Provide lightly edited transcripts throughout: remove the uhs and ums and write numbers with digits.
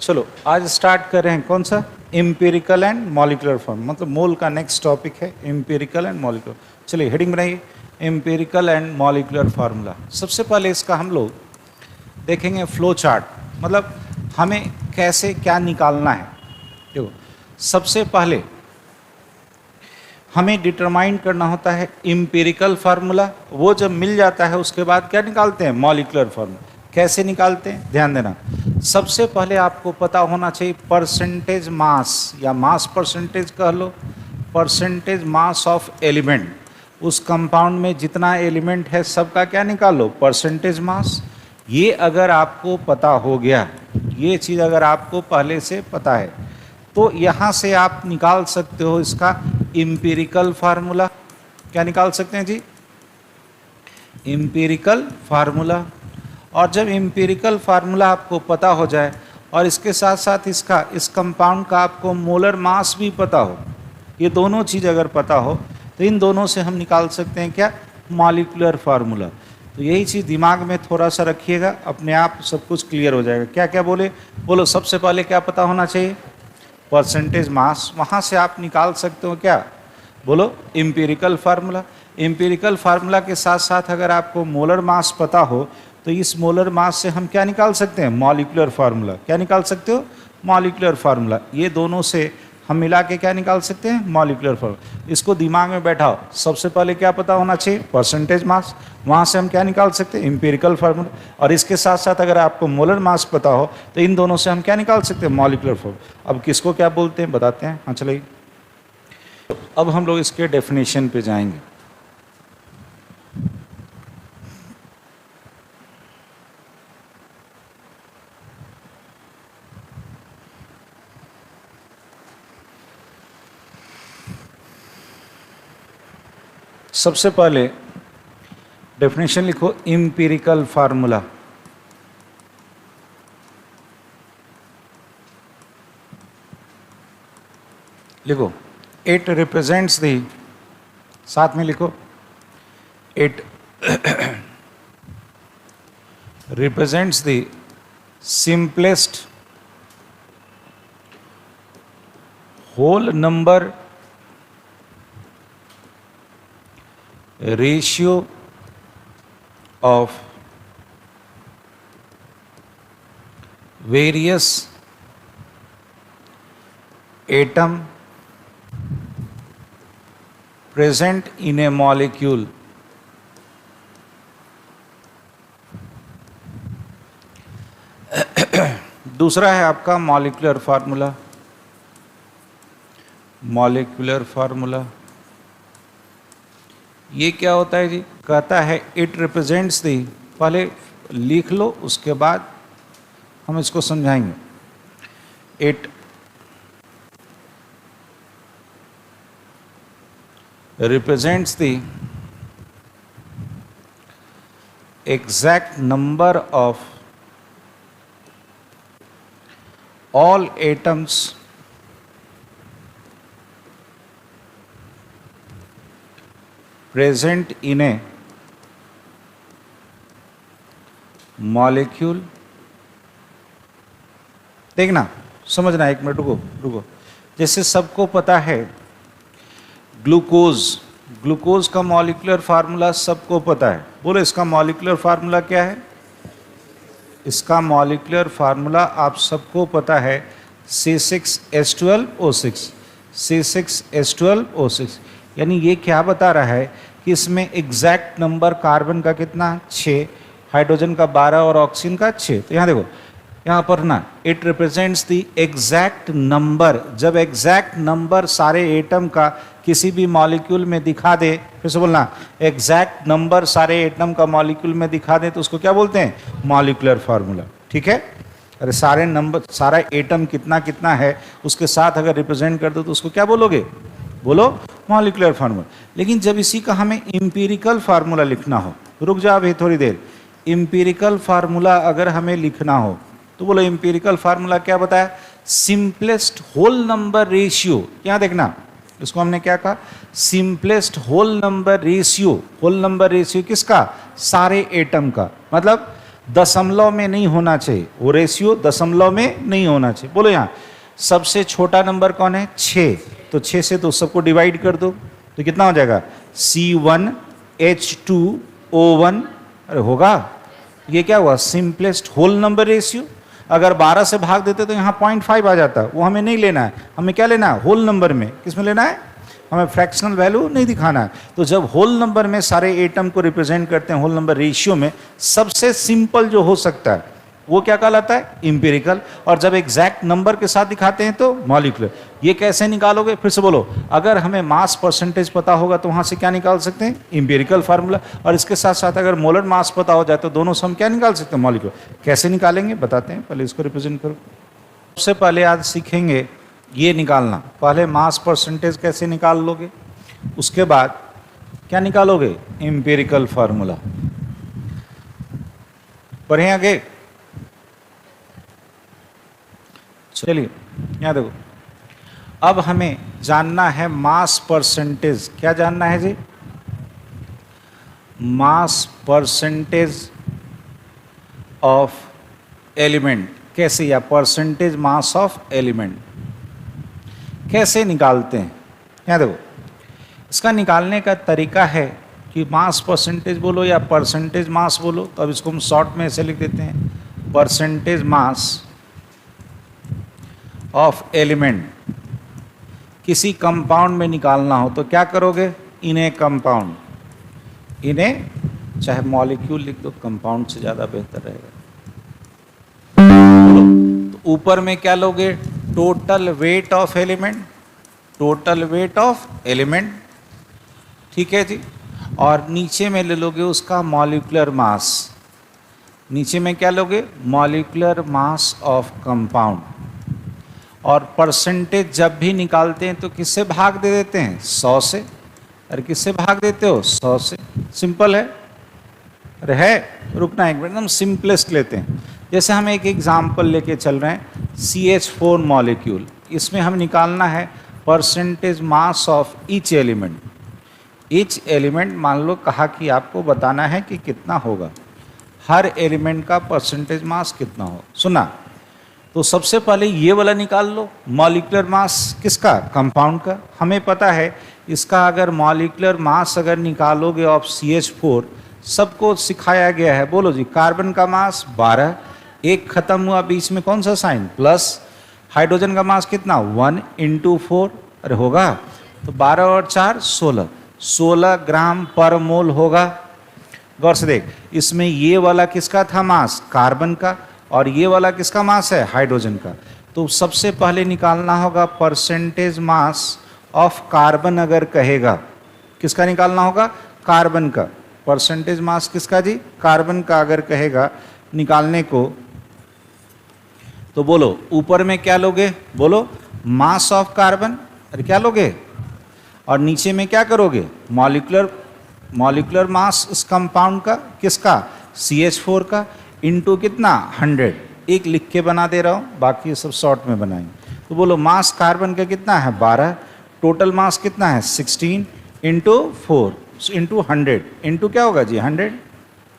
चलो आज स्टार्ट कर रहे हैं कौन सा, एम्पिरिकल एंड मॉलिक्यूलर फॉर्म, मतलब मोल का नेक्स्ट टॉपिक है एम्पिरिकल एंड मॉलिक्यूलर। चलिए हेडिंग बनाइए, एम्पिरिकल एंड मॉलिक्यूलर फार्मूला। सबसे पहले इसका हम लोग देखेंगे फ्लो चार्ट, मतलब हमें कैसे क्या निकालना है। देखो सबसे पहले हमें डिटरमाइन करना होता है एम्पिरिकल फार्मूला, वो जब मिल जाता है उसके बाद क्या निकालते हैं, मॉलिक्यूलर फार्मूला। कैसे निकालते हैं ध्यान देना, सबसे पहले आपको पता होना चाहिए परसेंटेज मास या मास परसेंटेज कह लो, परसेंटेज मास ऑफ एलिमेंट। उस कंपाउंड में जितना एलिमेंट है सबका क्या निकालो, परसेंटेज मास। ये अगर आपको पता हो गया, ये चीज़ अगर आपको पहले से पता है तो यहाँ से आप निकाल सकते हो इसका एम्पिरिकल फार्मूला। क्या निकाल सकते हैं जी, एम्पिरिकल फार्मूला। और जब एम्पिरिकल फार्मूला आपको पता हो जाए और इसके साथ साथ इसका इस कंपाउंड का आपको मोलर मास भी पता हो, ये दोनों चीज़ अगर पता हो तो इन दोनों से हम निकाल सकते हैं क्या, मॉलिक्यूलर फार्मूला। तो यही चीज़ दिमाग में थोड़ा सा रखिएगा, अपने आप सब कुछ क्लियर हो जाएगा। क्या क्या बोले, बोलो सबसे पहले क्या पता होना चाहिए, परसेंटेज मास। वहाँ से आप निकाल सकते हो क्या, बोलो एम्पिरिकल फार्मूला। एम्पिरिकल फार्मूला के साथ साथ अगर आपको मोलर मास पता हो तो इस मोलर मास से हम क्या निकाल सकते हैं, मॉलिक्यूलर फार्मूला। क्या निकाल सकते हो, मॉलिक्यूलर फार्मूला। ये दोनों से हम मिला के क्या निकाल सकते हैं, मॉलिक्यूलर फार्मूला। इसको दिमाग में बैठाओ, सबसे पहले क्या पता होना चाहिए, परसेंटेज मास। वहाँ से हम क्या निकाल सकते हैं, एम्पिरिकल फार्मूला। और इसके साथ साथ अगर आपको मोलर मास पता हो तो इन दोनों से हम क्या निकाल सकते हैं, मॉलिक्यूलर फार्मूला। अब किसको क्या बोलते हैं बताते हैं, हाँ चलिए। अब हम लोग इसके डेफिनेशन पे जाएंगे। सबसे पहले डेफिनेशन लिखो, एम्पिरिकल फार्मूला। लिखो, इट रिप्रेजेंट्स दी, साथ में लिखो, it represents the simplest whole number ratio of various atom present in a molecule दूसरा है आपका मॉलिक्यूलर फार्मूला। मॉलिक्यूलर फार्मूला ये क्या होता है जी, कहता है इट रिप्रेजेंट्स दी, पहले लिख लो उसके बाद हम इसको समझाएंगे। It represents the exact number of all atoms present in a molecule। देखना समझना, एक मिनट रुको रुको। जैसे सबको पता है ग्लूकोज, ग्लूकोज का मॉलिक्यूलर फार्मूला सबको पता है, बोलो इसका मॉलिक्यूलर फार्मूला क्या है, इसका मॉलिक्यूलर फार्मूला आप सबको पता है C6H12O6, C6H12O6। यानी ये क्या बता रहा है कि इसमें एग्जैक्ट नंबर कार्बन का कितना, 6, हाइड्रोजन का 12 और ऑक्सीजन का 6। तो यहाँ देखो, यहाँ पर ना it represents the exact number. जब एग्जैक्ट नंबर सारे एटम का किसी भी मॉलिक्यूल में दिखा दे, फिर से बोलना, एग्जैक्ट नंबर सारे एटम का मॉलिक्यूल में दिखा दे तो उसको क्या बोलते हैं, मॉलिक्यूलर फार्मूला। ठीक है, अरे सारे नंबर, सारा एटम कितना कितना है उसके साथ अगर रिप्रेजेंट कर दो तो उसको क्या बोलोगे, बोलो मॉलिक्यूलर फार्मूला। लेकिन जब इसी का हमें एम्पिरिकल फार्मूला लिखना हो, रुक जाओ अभी थोड़ी देर, एम्पिरिकल फार्मूला अगर हमें लिखना हो तो बोलो एम्पिरिकल फार्मूला क्या बताया, सिंपलेस्ट होल नंबर रेशियो। यहाँ देखना, इसको हमने क्या कहा, simplest whole number ratio. Whole number ratio किसका, सारे एटम का। मतलब दशमलव में नहीं होना चाहिए, वो रेशियो दशमलव में नहीं होना चाहिए। बोलो यहाँ सबसे छोटा नंबर कौन है? 6। तो 6 से तो सबको डिवाइड कर दो तो कितना हो जाएगा? C1H2O1। अरे होगा, ये क्या हुआ? Simplest whole number ratio. अगर 12 से भाग देते तो यहाँ 0.5 आ जाता, वो हमें नहीं लेना है। हमें क्या लेना है? होल नंबर में। किस में लेना है? हमें फ्रैक्शनल वैल्यू नहीं दिखाना है। तो जब होल नंबर में सारे एटम को रिप्रेजेंट करते हैं, होल नंबर रेशियो में सबसे सिंपल जो हो सकता है वो क्या कहलाता है? इंपेरिकल। और जब एग्जैक्ट नंबर के साथ दिखाते हैं तो मॉलिक्यूलर। ये कैसे निकालोगे? फिर से बोलो। अगर हमें मास परसेंटेज पता होगा तो वहां से क्या निकाल सकते हैं? Empirical formula. और इसके साथ साथ अगर मोलर मास पता हो जाए तो दोनों से हम क्या निकाल सकते हैं? मॉलिक्यूलर। कैसे निकालेंगे बताते हैं, पहले इसको रिप्रेजेंट करो। सबसे पहले आज सीखेंगे ये निकालना। पहले मास परसेंटेज कैसे निकाल लोगे, उसके बाद क्या निकालोगे? Empirical formula. पढ़ें आगे। चलिए यहाँ देखो, अब हमें जानना है मास परसेंटेज। क्या जानना है जी? Mass percentage of element. कैसे? या परसेंटेज मास ऑफ एलिमेंट कैसे निकालते हैं? यहाँ देखो, इसका निकालने का तरीका है कि मास परसेंटेज बोलो या परसेंटेज मास बोलो, तो अब इसको हम शॉर्ट में ऐसे लिख देते हैं, परसेंटेज मास ऑफ एलिमेंट। किसी कंपाउंड में निकालना हो तो क्या करोगे? इन ए कंपाउंड, इन ए, चाहे मॉलिक्यूल लिख दो, कंपाउंड से ज़्यादा बेहतर रहेगा। तो ऊपर में क्या लोगे? Total weight of element, total weight of element, ठीक है जी। और नीचे में ले लोगे उसका मॉलिक्यूलर मास। नीचे में क्या लोगे? Molecular mass of compound. और परसेंटेज जब भी निकालते हैं तो किससे भाग दे देते हैं? 100 से। अरे किससे भाग देते हो? 100 से। सिंपल है। अरे है, रुकना एक मिनट, एकदम सिंपलेस्ट लेते हैं। जैसे हम एक एग्जाम्पल लेके चल रहे हैं, CH4 मॉलिक्यूल। इसमें हम निकालना है percentage mass of each element. Each element मान लो कहा कि आपको बताना है कि कितना होगा, हर एलिमेंट का परसेंटेज मास कितना हो। सुना? तो सबसे पहले ये वाला निकाल लो, मॉलिक्यूलर मास किसका? कंपाउंड का। हमें पता है इसका अगर मॉलिक्यूलर मास अगर निकालोगे ऑफ CH4, सबको सिखाया गया है। बोलो जी, कार्बन का मास 12, एक खत्म हुआ बीच में, कौन सा साइन? प्लस। हाइड्रोजन का मास कितना? 1 × 4। अरे होगा, तो 12 और 4 16, 16 ग्राम पर मोल होगा। गौर से देख, इसमें ये वाला किसका था मास? कार्बन का। और ये वाला किसका मास है? हाइड्रोजन का। तो सबसे पहले निकालना होगा परसेंटेज मास ऑफ कार्बन। अगर कहेगा किसका निकालना होगा? कार्बन का। परसेंटेज मास किसका जी? कार्बन का। अगर कहेगा निकालने को तो बोलो ऊपर में क्या लोगे? बोलो मास ऑफ कार्बन। अरे क्या लोगे? और नीचे में क्या करोगे? मॉलिक्यूलर मास इस कंपाउंड का, किसका? CH4 का, इनटू कितना? 100। एक लिख के बना दे रहा हूँ, बाकी ये सब शॉर्ट में बनाएंगे। तो बोलो मास कार्बन का कितना है? 12। टोटल मास कितना है? 16 × 4 इंटू 100 इंटू क्या होगा जी? 100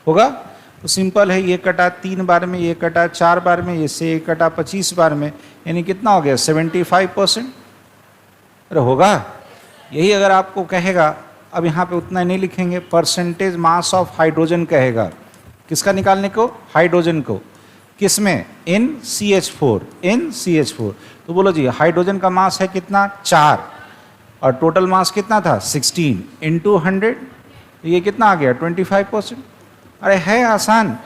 होगा। तो सिंपल है, ये कटा 3 बार में, ये कटा 4 बार में, ये से कटा 25 बार में, यानी कितना हो गया? 75%। अरे होगा। यही अगर आपको कहेगा, अब यहाँ पे उतना नहीं लिखेंगे, परसेंटेज मास ऑफ हाइड्रोजन कहेगा, किसका निकालने को? हाइड्रोजन को। किस में? इन CH4, इन CH4। तो बोलो जी हाइड्रोजन का मास है कितना? 4। और टोटल मास कितना था? 16 × 100। ये कितना आ गया? 25%। अरे है आसान।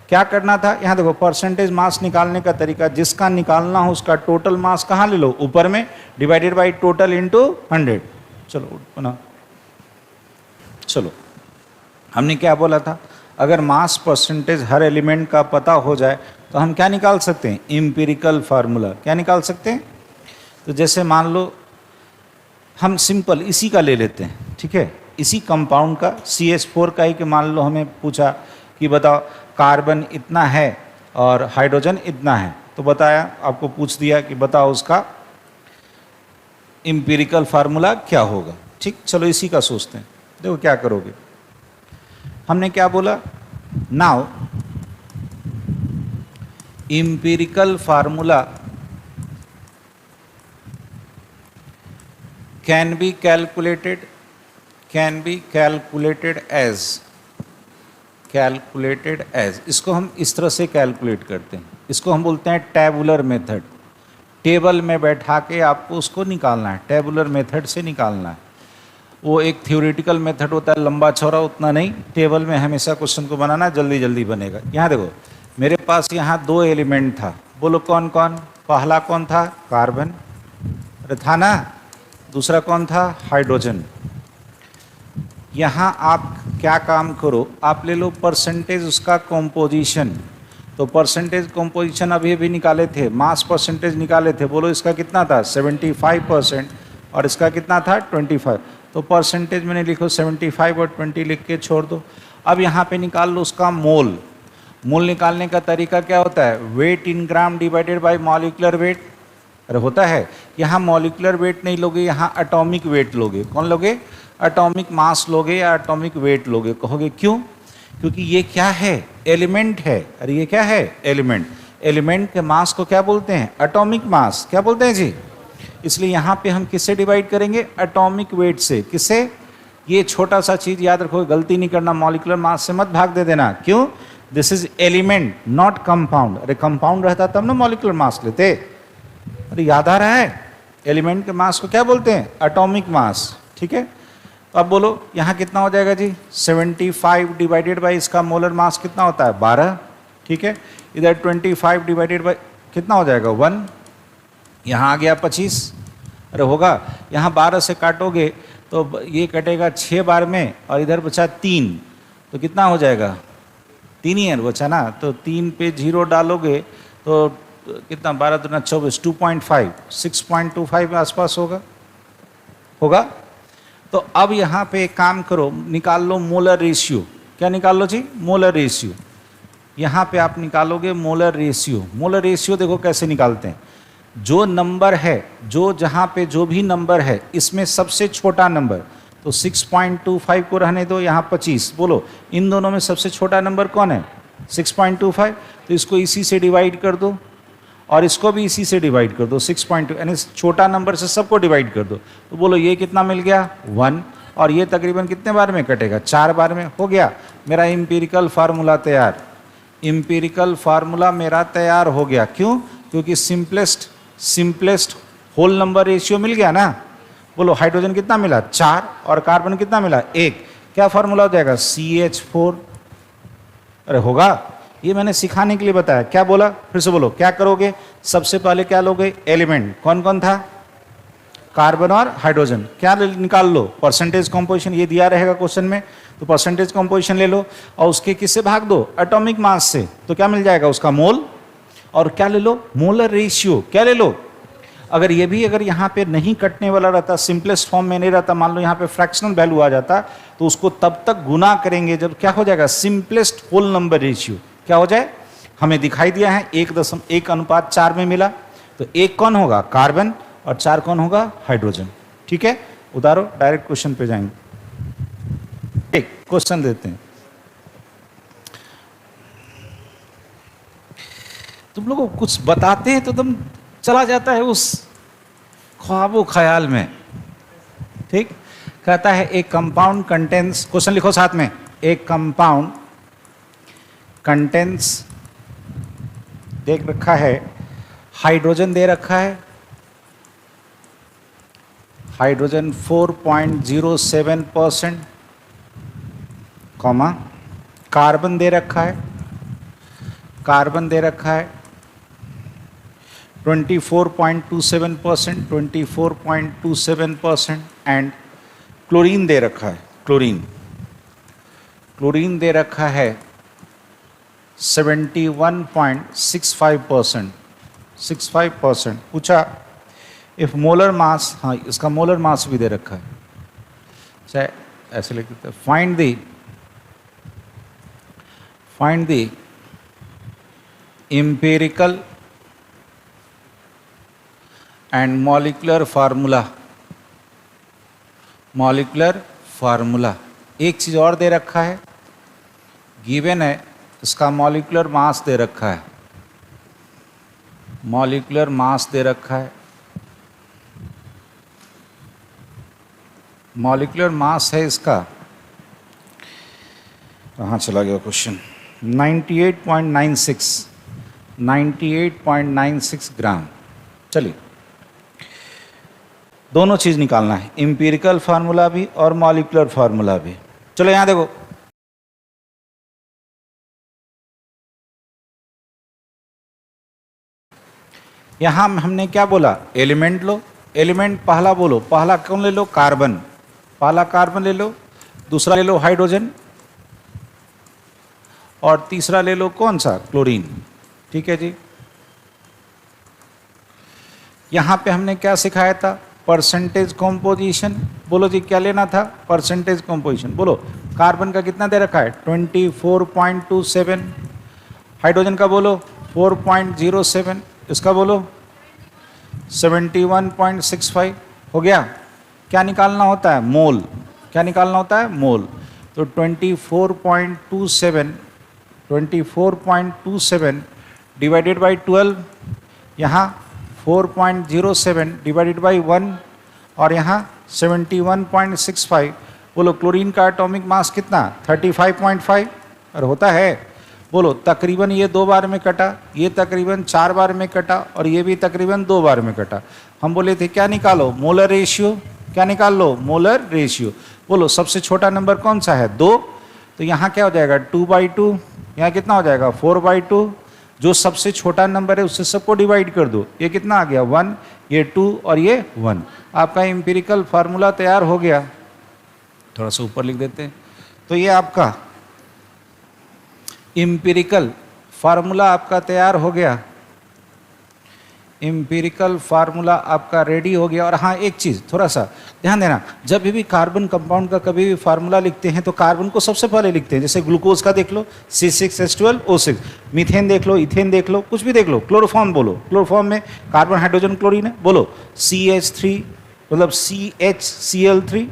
क्या करना था? यहाँ देखो, परसेंटेज मास निकालने का तरीका, जिसका निकालना हो उसका टोटल मास कहाँ ले लो? ऊपर में, डिवाइडेड बाई टोटल × 100। चलो बना। चलो, हमने क्या बोला था? अगर मास परसेंटेज हर एलिमेंट का पता हो जाए तो हम क्या निकाल सकते हैं? Empirical formula. क्या निकाल सकते हैं? तो जैसे मान लो हम सिंपल इसी का ले लेते हैं, ठीक है, इसी कंपाउंड का, CH4 का ही, कि मान लो हमें पूछा कि बताओ कार्बन इतना है और हाइड्रोजन इतना है, तो बताया, आपको पूछ दिया कि बताओ उसका इंपेरिकल फार्मूला क्या होगा। ठीक, चलो इसी का सोचते हैं। देखो क्या करोगे, हमने क्या बोला? Now empirical formula can be calculated as इसको हम इस तरह से कैलकुलेट करते हैं, इसको हम बोलते हैं टैबुलर मेथड। टेबल में बैठा के आपको उसको निकालना है, टैबुलर मेथड से निकालना है। वो एक थ्योरेटिकल मेथड होता है, लंबा चौड़ा उतना नहीं, टेबल में हमेशा क्वेश्चन को बनाना, जल्दी जल्दी बनेगा। यहाँ देखो मेरे पास यहाँ दो एलिमेंट था, बोलो कौन कौन। पहला कौन था, कार्बन, अरे था ना। दूसरा कौन था, हाइड्रोजन। यहाँ आप क्या काम करो, आप ले लो परसेंटेज उसका कॉम्पोजिशन। तो परसेंटेज कॉम्पोजिशन अभी निकाले थे, मास परसेंटेज निकाले थे, बोलो इसका कितना था 75% और इसका कितना था 25। तो परसेंटेज मैंने लिखो 75 और 20 लिख के छोड़ दो। अब यहाँ पे निकाल लो उसका मोल। मोल निकालने का तरीका क्या होता है, weight in gram divided by molecular weight. अरे होता है, यहाँ मॉलिक्यूलर वेट नहीं लोगे, यहाँ एटॉमिक वेट लोगे। कौन लोगे, एटॉमिक मास लोगे या एटॉमिक वेट लोगे। कहोगे क्यों, क्योंकि ये क्या है, एलिमेंट है। अरे ये क्या है, एलिमेंट। एलिमेंट के मास को क्या बोलते हैं, एटॉमिक मास। क्या बोलते हैं जी, इसलिए यहाँ पे हम किससे डिवाइड करेंगे, एटॉमिक वेट से। किससे, ये छोटा सा चीज याद रखो, गलती नहीं करना, मॉलिक्यूलर मास से मत भाग दे देना। क्यों, this is element not compound. अरे कंपाउंड रहता तब ना मॉलिक्यूलर मास लेते। अरे याद आ रहा है, एलिमेंट के मास को क्या बोलते हैं, एटॉमिक मास। ठीक है, तो अब बोलो यहाँ कितना हो जाएगा जी, 75 डिवाइडेड बाई इसका मोलर मास कितना होता है 12। ठीक है, इधर 25 डिवाइडेड बाई कितना हो जाएगा 1, यहाँ आ गया 25। अरे होगा, यहाँ 12 से काटोगे तो ये कटेगा 6 बार में और इधर बचा 3, तो कितना हो जाएगा 3 ही है बचा ना। तो 3 पे 0 डालोगे तो कितना, 12 दूना 24, 2.5, 6.25 के आसपास होगा। तो अब यहाँ पे एक काम करो, निकाल लो मोलर रेशियो। क्या निकाल लो जी, मोलर रेशियो। यहाँ पे आप निकालोगे मोलर रेशियो। मोलर रेशियो देखो कैसे निकालते हैं, जो नंबर है, जो जहाँ पे जो भी नंबर है, इसमें सबसे छोटा नंबर, तो 6.25 को रहने दो, यहाँ 25। बोलो इन दोनों में सबसे छोटा नंबर कौन है, 6.25। तो इसको इसी से डिवाइड कर दो और इसको भी इसी से डिवाइड कर दो, 6.2, यानी छोटा नंबर से सबको डिवाइड कर दो। तो बोलो ये कितना मिल गया 1, और ये तकरीबन कितने बार में कटेगा, 4 बार में। हो गया मेरा इम्पीरिकल फार्मूला तैयार। इम्पीरिकल फार्मूला मेरा तैयार हो गया। क्यों, क्योंकि सिंपलेस्ट होल नंबर रेशियो मिल गया ना। बोलो हाइड्रोजन कितना मिला 4 और कार्बन कितना मिला 1। क्या फार्मूला हो जाएगा CH4। अरे होगा, ये मैंने सिखाने के लिए बताया। क्या बोला, फिर से बोलो, क्या करोगे, सबसे पहले क्या लोगे, एलिमेंट कौन कौन था, कार्बन और हाइड्रोजन। क्या निकाल लो, परसेंटेज कॉम्पोजिशन, ये दिया रहेगा क्वेश्चन में, तो परसेंटेज कॉम्पोजिशन ले लो और उसके किससे भाग दो, एटॉमिक मास से। तो क्या मिल जाएगा उसका मोल, और क्या ले लो, मोलर रेशियो। क्या ले लो, अगर ये भी अगर यहाँ पे नहीं कटने वाला रहता, सिंपलेस्ट फॉर्म में नहीं रहता, मान लो यहाँ पे फ्रैक्शनल वैल्यू आ जाता, तो उसको तब तक गुना करेंगे जब क्या हो जाएगा, सिंपलेस्ट होल नंबर रेशियो क्या हो जाए। हमें दिखाई दिया है 1:1 में मिला, तो 1 कौन होगा, कार्बन, और 4 कौन होगा, हाइड्रोजन। ठीक है, उतारो, डायरेक्ट क्वेश्चन पे जाएंगे। एक क्वेश्चन देते हैं, तुम लोगों को कुछ बताते हैं तो तुम चला जाता है उस ख्वाबो ख्याल में। ठीक, कहता है एक कंपाउंड कंटेंस, क्वेश्चन लिखो साथ में, एक कंपाउंड कंटेंस देख रखा है, हाइड्रोजन दे रखा है, हाइड्रोजन 4.07%, कॉमा, कार्बन दे रखा है, कार्बन दे रखा है 24.27%, 24.27%, एंड क्लोरीन दे रखा है, क्लोरीन दे रखा है 71.65%, 65%। पूछा इफ मोलर मास, हाँ इसका मोलर मास भी दे रखा है, चाहे ऐसे लिख देते, find the empirical and molecular formula. एक चीज और दे रखा है, गिवन है, इसका मॉलिक्यूलर मास दे रखा है, मॉलिक्यूलर मास दे रखा है, मॉलिक्यूलर मास है इसका, कहाँ चला गया क्वेश्चन, 98.96 ग्राम। चलिए दोनों चीज़ निकालना है, एम्पिरिकल फार्मूला भी और मॉलिक्यूलर फार्मूला भी। चलो यहाँ देखो, यहाँ हमने क्या बोला, एलिमेंट लो, एलिमेंट पहला बोलो, पहला कौन ले लो, कार्बन, पहला कार्बन ले लो, दूसरा ले लो हाइड्रोजन, और तीसरा ले लो कौन सा, क्लोरीन। ठीक है जी। यहाँ पे हमने क्या सिखाया था, परसेंटेज कॉम्पोजिशन। बोलो जी क्या लेना था, परसेंटेज कॉम्पोजिशन। बोलो कार्बन का कितना दे रखा है, 24.27, हाइड्रोजन का बोलो 4.07, इसका बोलो 71.65। हो गया। क्या निकालना होता है, मोल। क्या निकालना होता है, मोल। तो 24.27 डिवाइडेड बाई 12, यहाँ 4.07 डिवाइडेड बाई 1, और यहाँ 71.65। बोलो क्लोरीन का एटॉमिक मास कितना, 35.5। और होता है, बोलो तकरीबन ये 2 बार में कटा, ये तकरीबन 4 बार में कटा, और ये भी तकरीबन 2 बार में कटा। हम बोले थे क्या निकालो, मोलर रेशियो। क्या निकाल लो, मोलर रेशियो। बोलो सबसे छोटा नंबर कौन सा है, 2। तो यहाँ क्या हो जाएगा, 2/2। यहाँ कितना हो जाएगा, 4/2। जो सबसे छोटा नंबर है उससे सबको डिवाइड कर दो। ये कितना आ गया, 1, ये 2 और ये 1। आपका एम्पिरिकल फार्मूला तैयार हो गया। थोड़ा सा ऊपर लिख देते हैं। तो ये आपका एम्पिरिकल फार्मूला आपका तैयार हो गया, एम्पिरिकल फार्मूला आपका रेडी हो गया। और हाँ एक चीज़ थोड़ा सा ध्यान देना, जब भी कार्बन कंपाउंड का कभी भी फार्मूला लिखते हैं तो कार्बन को सबसे पहले लिखते हैं। जैसे ग्लूकोज का देख लो, C6H12O6, मीथेन देख लो, इथेन देख लो, कुछ भी देख लो, क्लोरोफॉर्म बोलो, क्लोरोफॉर्म में कार्बन हाइड्रोजन क्लोरीन है, बोलो CH3 मतलब CHCl3।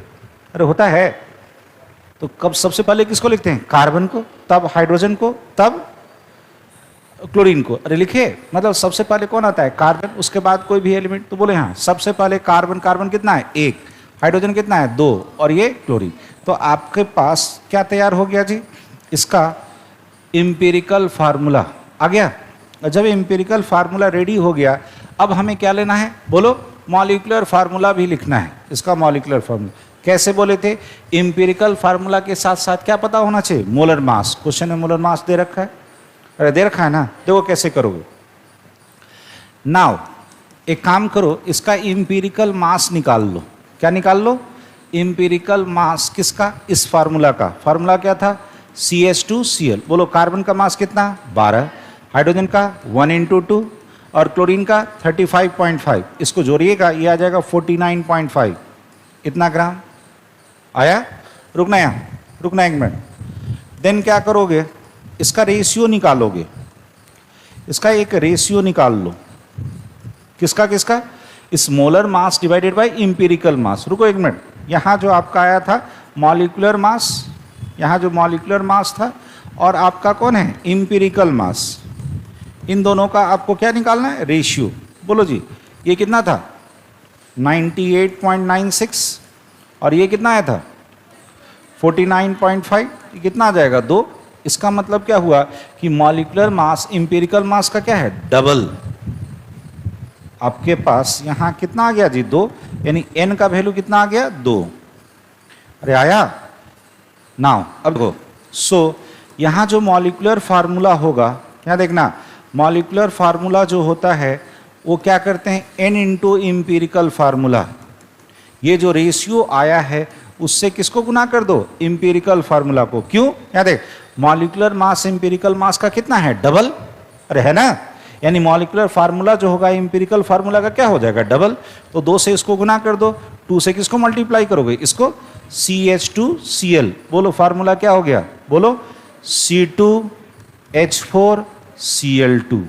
अरे होता है। तो कब सबसे पहले किसको लिखते हैं, कार्बन को, तब हाइड्रोजन को, तब क्लोरीन को। अरे लिखे, मतलब सबसे पहले कौन आता है, कार्बन, उसके बाद कोई भी एलिमेंट। तो बोले हाँ सबसे पहले कार्बन, कार्बन कितना है 1, हाइड्रोजन कितना है 2, और ये क्लोरीन। तो आपके पास क्या तैयार हो गया जी, इसका एम्पिरिकल फार्मूला आ गया। जब एम्पिरिकल फार्मूला रेडी हो गया, अब हमें क्या लेना है, बोलो मॉलिक्यूलर फार्मूला भी लिखना है। इसका मॉलिक्यूलर फार्मूला कैसे बोले थे, एम्पिरिकल फार्मूला के साथ साथ क्या पता होना चाहिए, मोलर मास। क्वेश्चन में मोलर मास दे रखा है, अरे दे रखा है ना। देखो कैसे करोगे। नाउ एक काम करो, इसका एम्पिरिकल मास निकाल लो। क्या निकाल लो, एम्पिरिकल मास किसका, इस फार्मूला का। फार्मूला क्या था, CH2Cl। बोलो कार्बन का मास कितना, 12, हाइड्रोजन का 1 × 2, और क्लोरीन का 35.5। इसको जोड़िएगा, ये आ जाएगा 49.5। इतना ग्राम आया। रुकना यहाँ, रुकना 1 मिनट। देन क्या करोगे, इसका रेशियो निकालोगे। इसका एक रेशियो निकाल लो, किसका किसका, इस molar mass divided by empirical mass. रुको 1 मिनट, यहाँ जो आपका आया था मॉलिक्यूलर मास, यहाँ जो मॉलिक्यूलर मास था, और आपका कौन है, एम्पिरिकल मास। इन दोनों का आपको क्या निकालना है, रेशियो। बोलो जी ये कितना था, 98.96, और ये कितना आया था 49.5। ये कितना आ जाएगा, 2। इसका मतलब क्या हुआ कि मॉलिक्यूलर मास एम्पिरिकल मास का क्या है, डबल। आपके पास यहाँ कितना आ गया जी, 2, यानी n का वैल्यू कितना आ गया, 2। अरे आया। नाउ अब देखो, सो यहाँ जो मॉलिक्यूलर फार्मूला होगा, क्या देखना, मॉलिक्यूलर फार्मूला जो होता है वो क्या करते हैं, n × एम्पिरिकल फार्मूला। ये जो रेशियो आया है उससे किसको गुना कर दो, एम्पिरिकल फार्मूला को। क्यों, क्या देख, मॉलिक्यूलर मास एम्पिरिकल मास का कितना है, डबल। अरे है ना, यानी मॉलिक्यूलर फार्मूला जो होगा एम्पिरिकल फार्मूला का क्या हो जाएगा, डबल। तो 2 से इसको गुना कर दो, 2 से किसको मल्टीप्लाई करोगे, इसको, CH2Cl। बोलो फार्मूला क्या हो गया, बोलो C2H4Cl2।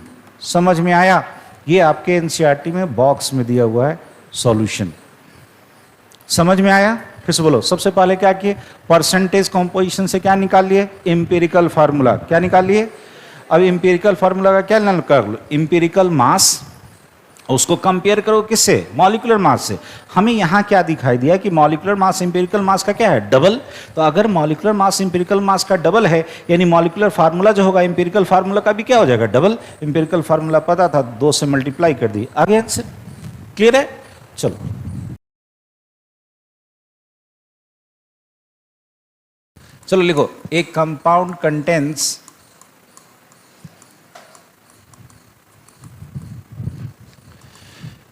समझ में आया। ये आपके NCERT में बॉक्स में दिया हुआ है सॉल्यूशन। समझ में आया। फिर से बोलो, सबसे पहले क्या किए, परसेंटेज कॉम्पोजिशन से क्या निकाल लिए, एम्पिरिकल फार्मूला। क्या निकाल लिए, अब एम्पिरिकल फार्मूला का क्या निकाल लो, एम्पिरिकल मास उसको कंपेयर करो किससे? मॉलिक्यूलर मास से। हमें यहाँ क्या दिखाई दिया कि मॉलिक्यूलर मास एम्पिरिकल मास का क्या है? डबल। तो अगर मॉलिक्यूलर मास एम्पिरिकल मास का डबल है, यानी मॉलिक्यूलर फार्मूला जो होगा एम्पिरिकल फार्मूला का भी क्या हो जाएगा? डबल। एम्पिरिकल फार्मूला पता था, 2 से मल्टीप्लाई कर दी, आगे आंसर। क्लियर है? चलो चलो लिखो, एक कंपाउंड कंटेंस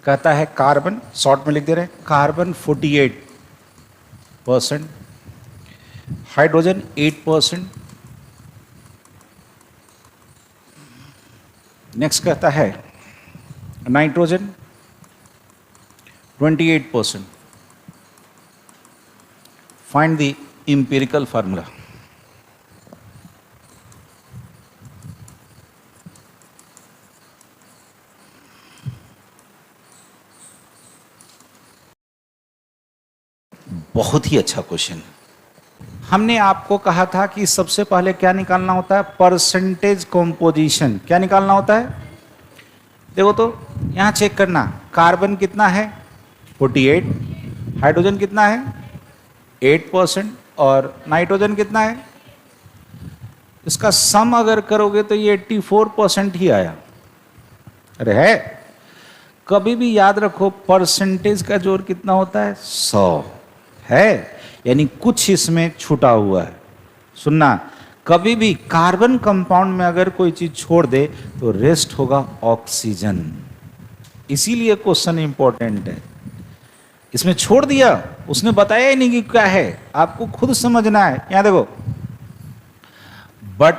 कहता है कार्बन, शॉर्ट में लिख दे रहे हैं, कार्बन 48%, हाइड्रोजन 8%, नेक्स्ट कहता है nitrogen 28%। Find the empirical formula. बहुत ही अच्छा क्वेश्चन। हमने आपको कहा था कि सबसे पहले क्या निकालना होता है? Percentage composition. क्या निकालना होता है? देखो तो यहां चेक करना, कार्बन कितना है? 48, हाइड्रोजन कितना है? 8%, और नाइट्रोजन कितना है? इसका सम अगर करोगे तो ये 84% ही आया। अरे है, कभी भी याद रखो परसेंटेज का जोड़ कितना होता है? 100 है, यानी कुछ इसमें छूटा हुआ है। सुनना, कभी भी कार्बन कंपाउंड में अगर कोई चीज छोड़ दे तो रेस्ट होगा ऑक्सीजन। इसीलिए क्वेश्चन इंपॉर्टेंट है। इसमें छोड़ दिया, उसने बताया ही नहीं कि क्या है, आपको खुद समझना है। यहां देखो, बट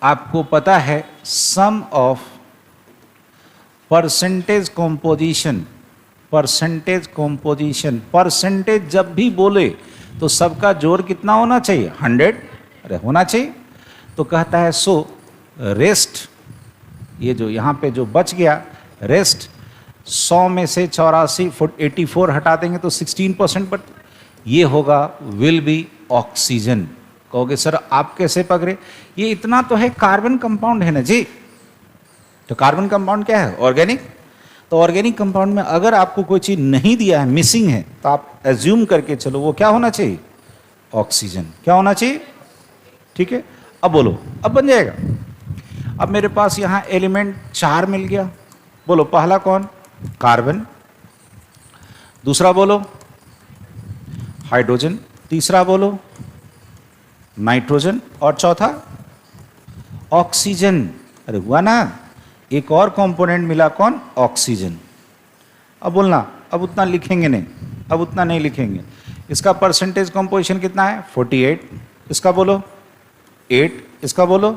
आपको पता है sum of percentage composition. Percentage composition, percentage जब भी बोले तो सबका जोड़ कितना होना चाहिए? 100। अरे होना चाहिए। तो कहता है सो रेस्ट, ये जो यहाँ पे जो बच गया रेस्ट, 100 में से 84 हटा देंगे तो 16%, बट ये होगा विल बी ऑक्सीजन। कहोगे सर आप कैसे पकड़े? ये इतना तो है, कार्बन कंपाउंड है ना जी। तो कार्बन कंपाउंड क्या है? ऑर्गेनिक। तो ऑर्गेनिक कंपाउंड में अगर आपको कोई चीज नहीं दिया है, मिसिंग है, तो आप एज्यूम करके चलो वो क्या होना चाहिए? ऑक्सीजन। क्या होना चाहिए? ठीक है, अब बोलो, अब बन जाएगा। अब मेरे पास यहां एलिमेंट 4 मिल गया। बोलो पहला कौन? कार्बन। दूसरा बोलो हाइड्रोजन। तीसरा बोलो नाइट्रोजन। और चौथा ऑक्सीजन। अरे हुआ ना, एक और कंपोनेंट मिला, कौन? ऑक्सीजन। अब बोलना, अब उतना लिखेंगे नहीं, अब उतना नहीं लिखेंगे। इसका परसेंटेज कंपोजिशन कितना है? 48। इसका बोलो 8, इसका बोलो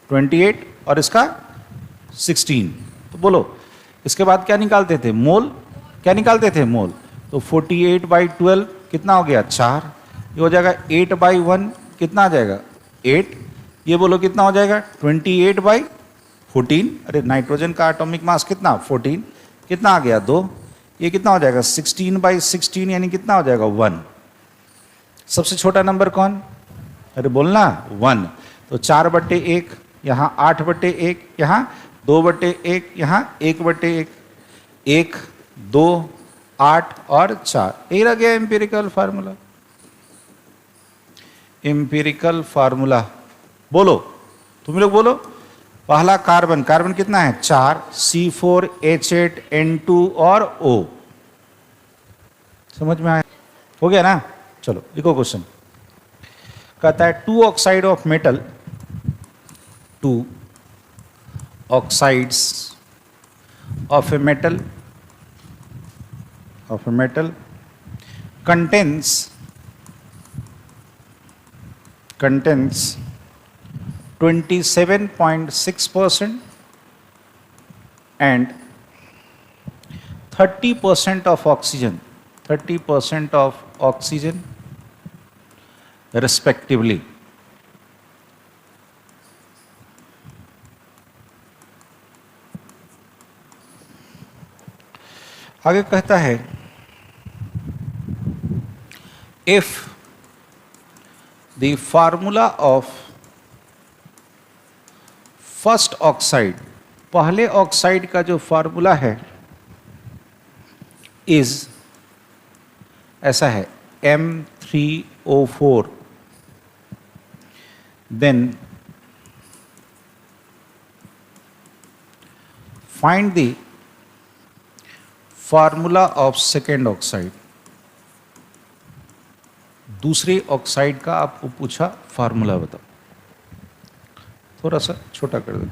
28, और इसका 16। तो बोलो इसके बाद क्या निकालते थे? मोल। क्या निकालते थे? मोल। तो 48/12 कितना हो गया? 4। ये हो जाएगा 8/1 कितना आ जाएगा? 8। ये बोलो कितना हो जाएगा? 28/14। अरे नाइट्रोजन का एटॉमिक मास कितना? 14। कितना आ गया? 2। ये कितना हो जाएगा? 16/16, यानी कितना हो जाएगा? 1। सबसे छोटा नंबर कौन? अरे बोलना 1। तो 4/1, यहाँ 8/1, यहाँ 2/1, यहाँ 1/1, 1, 2, 8 और 4। यही रह गया एम्पिरिकल फार्मूला। एम्पिरिकल फार्मूला बोलो, तुम लोग बोलो। पहला कार्बन, कार्बन कितना है? 4, C4H8N2 और O। समझ में आया? हो गया ना? चलो लिखो क्वेश्चन। कहता है 2 oxide of metal, 2 oxides of a metal contains 27.6% and 30% of oxygen, 30% of oxygen respectively. आगे कहता है if the formula of first oxide, पहले ऑक्साइड का जो फार्मूला है इज ऐसा है M3O4, then find the formula of second oxide. दूसरे ऑक्साइड का आपको पूछा फार्मूला बताओ, थोड़ा सा छोटा कर दो।